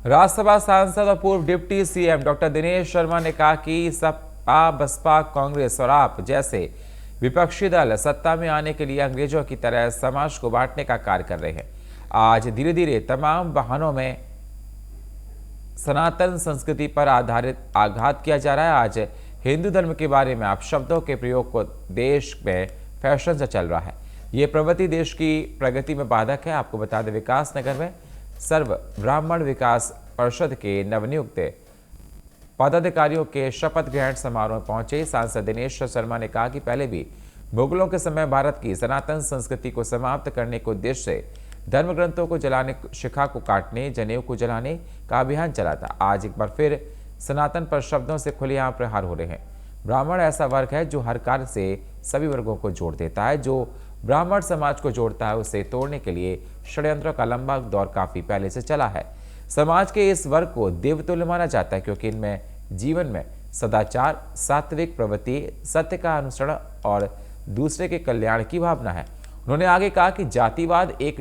राज्यसभा सांसद और पूर्व deputy CM doctor Dinesh Sharma ने कहा कि सपा, बसपा, कांग्रेस और आप जैसे विपक्षी दल सत्ता में आने के लिए अंग्रेजों की तरह समाज को बांटने का कार्य कर रहे हैं। आज धीरे धीरे तमाम बहानों में सनातन संस्कृति पर आधारित आघात किया जा रहा है। आज हिंदू धर्म के बारे में आप शब्दों के प्रयोग को देश में फैशन से चल रहा है। ये प्रवृत्ति देश की प्रगति में बाधक है। आपको बता दें, विकास नगर में सर्व ब्राह्मण विकास परिषद के नवनियुक्त पदाधिकारियों के शपथ ग्रहण समारोह में पहुंचे सांसद दिनेश शर्मा ने कहा कि पहले भी मुगलों के समय भारत की सनातन संस्कृति को समाप्त करने के उद्देश्य से धर्म ग्रंथों को जलाने, शिखा को काटने, जनेऊ को जलाने का अभियान चला था। आज एक बार फिर सनातन पर शब्दों से खुलेआम प्रहार हो रहे हैं। ब्राह्मण ऐसा वर्ग है जो हर कार्य से सभी वर्गों को जोड़ देता है। जो ब्राह्मण समाज को जोड़ता है उसे तोड़ने के लिए षड्यंत्रों का लंबा दौर काफी पहले से चला है। समाज के इस वर्ग को देवतुल्य माना जाता है क्योंकि इनमें जीवन में सदाचार, सात्विक प्रवृत्ति, सत्य का अनुसरण और दूसरे के कल्याण की भावना है। उन्होंने आगे कहा कि जातिवाद एक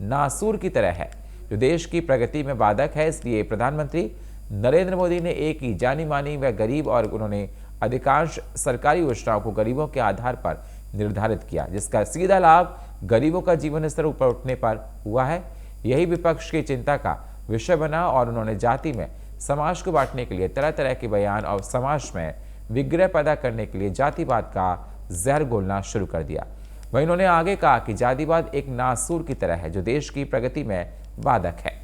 नासूर की तरह है जो देश की प्रगति में बाधक है। इसलिए प्रधानमंत्री नरेंद्र मोदी ने एक ही जानी मानी व गरीब और उन्होंने अधिकांश सरकारी योजनाओं को गरीबों के आधार पर निर्धारित किया, जिसका सीधा लाभ गरीबों का जीवन स्तर ऊपर उठने पर हुआ है। यही विपक्ष की चिंता का विषय बना और उन्होंने जाति में समाज को बांटने के लिए तरह तरह के बयान और समाज में विग्रह पैदा करने के लिए जातिवाद का जहर घोलना शुरू कर दिया। वहीं उन्होंने आगे कहा कि जातिवाद एक नासूर की तरह है जो देश की प्रगति में बाधक है।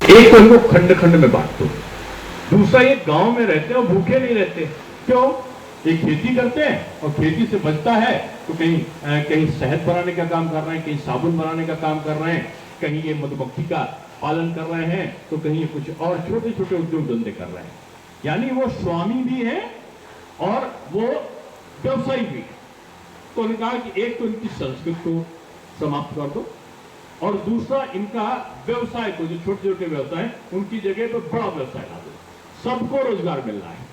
एक तो इनको खंड खंड में बांट दो, दूसरा ये गांव में रहते हैं और भूखे नहीं रहते। क्यों? ये खेती करते हैं और खेती से बचता है तो कहीं शहद बनाने का काम कर रहे हैं, कहीं साबुन बनाने का काम कर रहे हैं, कहीं ये मधुमक्खी का पालन कर रहे हैं, तो कहीं ये कुछ और छोटे छोटे उद्योग धंधे कर रहे हैं। यानी वो स्वामी भी है और वो व्यवसायी भी है। तो उन्होंने कहा कि एक तो इनकी संस्कृति को समाप्त कर दो और दूसरा इनका व्यवसाय को, जो छोटे छोटे व्यवसाय उनकी जगह पर बड़ा व्यवसाय ला दो। सबको रोजगार मिल रहा है।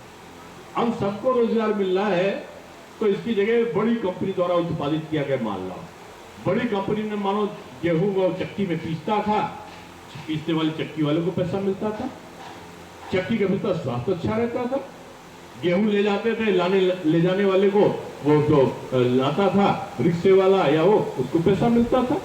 अब सबको रोजगार मिल रहा है तो इसकी जगह बड़ी कंपनी द्वारा उत्पादित किया गया माल लाओ। बड़ी कंपनी ने मानो गेहूं वो चक्की में पीसता था, पीसने वाली चक्की वाले को पैसा मिलता था, चक्की का भीतर स्वास्थ्य अच्छा रहता था। गेहूं ले जाते थे, ले जाने वाले को वो जो लाता था रिक्शे वाला या वो, उसको पैसा मिलता था।